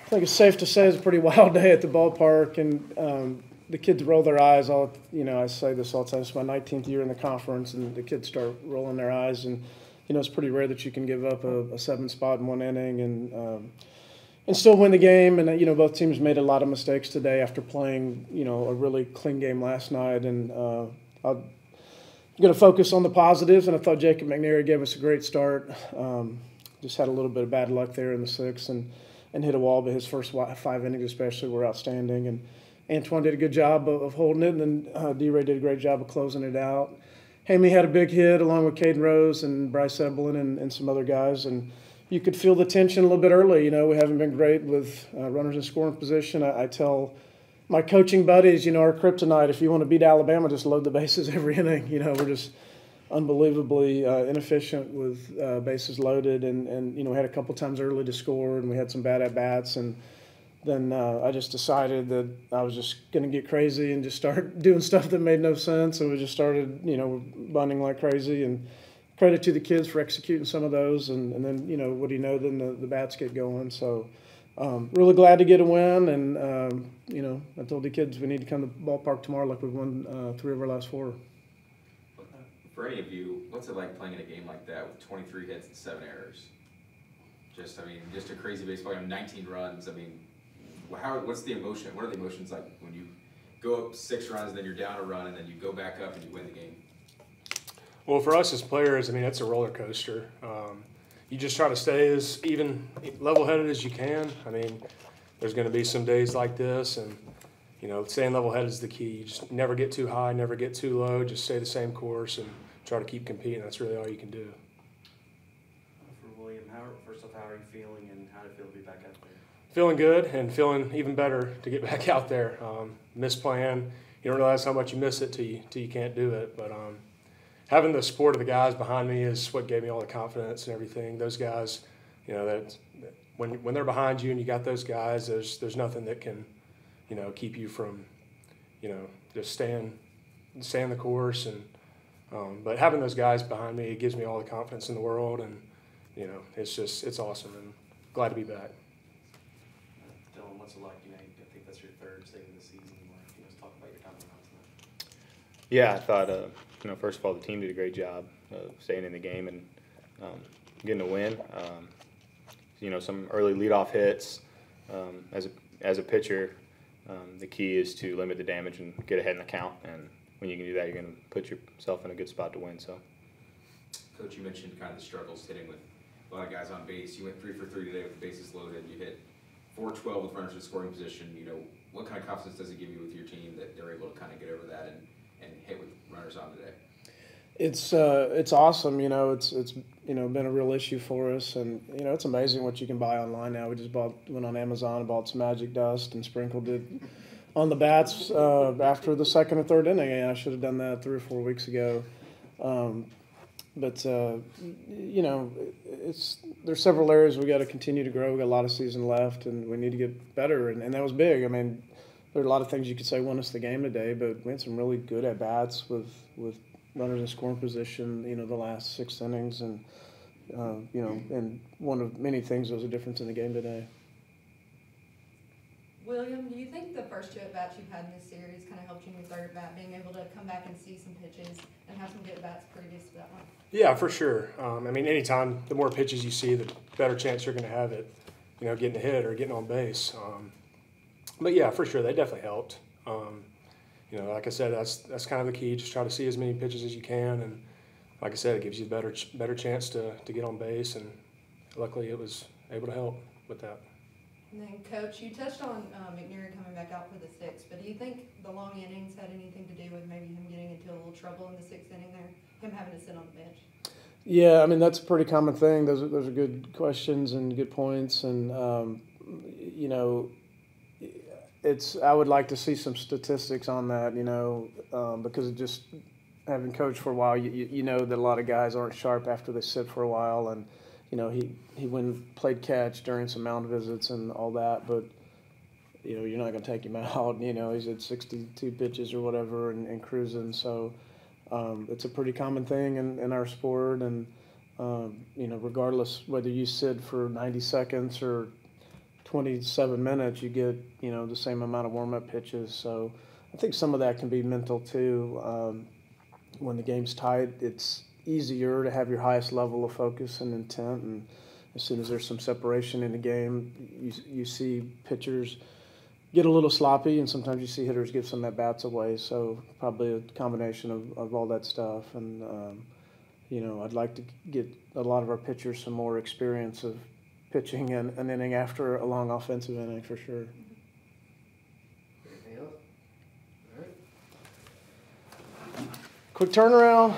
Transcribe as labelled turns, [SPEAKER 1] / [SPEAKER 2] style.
[SPEAKER 1] I think it's safe to say it's a pretty wild day at the ballpark, and the kids roll their eyes. I say this all the time. It's my 19th year in the conference, and the kids start rolling their eyes. And it's pretty rare that you can give up a 7 spot in one inning and still win the game. And both teams made a lot of mistakes today after playing a really clean game last night. And I'm going to focus on the positives. And I thought Jacob McNary gave us a great start. Just had a little bit of bad luck there in the sixth and hit a wall, but his first 5 innings especially were outstanding. And Antoine did a good job of holding it, and then D-Ray did a great job of closing it out. Hammy had a big hit along with Caden Rose and Bryce Evelyn and some other guys, and you could feel the tension a little bit early. We haven't been great with runners in scoring position. I tell my coaching buddies, our kryptonite, if you want to beat Alabama, just load the bases every inning. We're just unbelievably inefficient with bases loaded, and we had a couple times early to score, and we had some bad at-bats, and then I just decided that I was just going to get crazy and just start doing stuff that made no sense, and we just started, bunting like crazy, and credit to the kids for executing some of those, and then, what do you know, then the bats get going, so really glad to get a win, and, I told the kids we need to come to the ballpark tomorrow like we've won 3 of our last 4.
[SPEAKER 2] For any of you, what's it like playing in a game like that with 23 hits and 7 errors? Just a crazy baseball game, 19 runs. What's the emotion? What are the emotions like when you go up 6 runs, then you're down a run, and then you go back up and you win the game?
[SPEAKER 3] Well, for us as players, it's a roller coaster. You just try to stay as even level-headed as you can. There's going to be some days like this, and staying level-headed is the key. You just never get too high, never get too low. Just stay the same course and try to keep competing. That's really all you can do.
[SPEAKER 4] For William, first off, how are you feeling, and how did it feel to be back out there?
[SPEAKER 3] Feeling good and feeling even better to get back out there. Miss playing. You don't realize how much you miss it till you can't do it. But having the support of the guys behind me is what gave me all the confidence and everything. Those guys, that when they're behind you and you got those guys, there's nothing that can keep you from, just staying the course. And but having those guys behind me, it gives me all the confidence in the world, and it's awesome, and glad to be back.
[SPEAKER 4] Dylan, what's it like? I think that's your 3rd save of the season. Let's talk about your time around tonight.
[SPEAKER 5] Yeah, I thought first of all the team did a great job of staying in the game and getting a win. Some early leadoff hits. As a pitcher. The key is to limit the damage and get ahead in the count, and when you can do that, you're going to put yourself in a good spot to win. So,
[SPEAKER 2] Coach, you mentioned kind of the struggles hitting with a lot of guys on base. You went 3 for 3 today with the bases loaded. You hit 412 with runners in scoring position. What kind of confidence does it give you with your team that they're able to kind of get over that and hit with runners on today?
[SPEAKER 1] It's awesome. It's been a real issue for us, and it's amazing what you can buy online now. We just went on Amazon and bought some magic dust and sprinkled it on the bats after the 2nd or 3rd inning. And I should have done that 3 or 4 weeks ago. But there's several areas we got to continue to grow. We got a lot of season left, and we need to get better. And that was big. There are a lot of things you could say won us the game today, but we had some really good at bats with runners in scoring position, the last 6 innings, and and one of many things that was a difference in the game today.
[SPEAKER 6] William, do you think the first 2 at-bats you've had in this series kind of helped you in your 3rd at-bat, being able to come back and see some pitches and have some good at-bats previous to that one?
[SPEAKER 3] Yeah, for sure. Anytime the more pitches you see, the better chance you're going to have at, getting a hit or getting on base. But yeah, for sure, they definitely helped. Like I said, that's kind of the key. Just try to see as many pitches as you can, and like I said, it gives you a better chance to get on base, and luckily it was able to help with that.
[SPEAKER 6] And then, Coach, you touched on McNary coming back out for the 6th, but do you think the long innings had anything to do with maybe him getting into a little trouble in the 6th inning there, him having to sit on the bench?
[SPEAKER 1] Yeah, that's a pretty common thing. Those are good questions and good points, and I would like to see some statistics on that, because it just having coached for a while, you know that a lot of guys aren't sharp after they sit for a while, and he played catch during some mound visits and all that, but you're not going to take him out. He's at 62 pitches or whatever and cruising, so it's a pretty common thing in our sport, and regardless whether you sit for 90 seconds or 27 minutes, you get, you know, the same amount of warm-up pitches. So I think some of that can be mental too. When the game's tight, it's easier to have your highest level of focus and intent. And as soon as there's some separation in the game, you see pitchers get a little sloppy, and sometimes you see hitters give some at-bats away. So probably a combination of all that stuff. And, you know, I'd like to get a lot of our pitchers some more experience of pitching an inning after a long offensive inning for sure.
[SPEAKER 7] Anything else? All right.
[SPEAKER 1] Quick turnaround.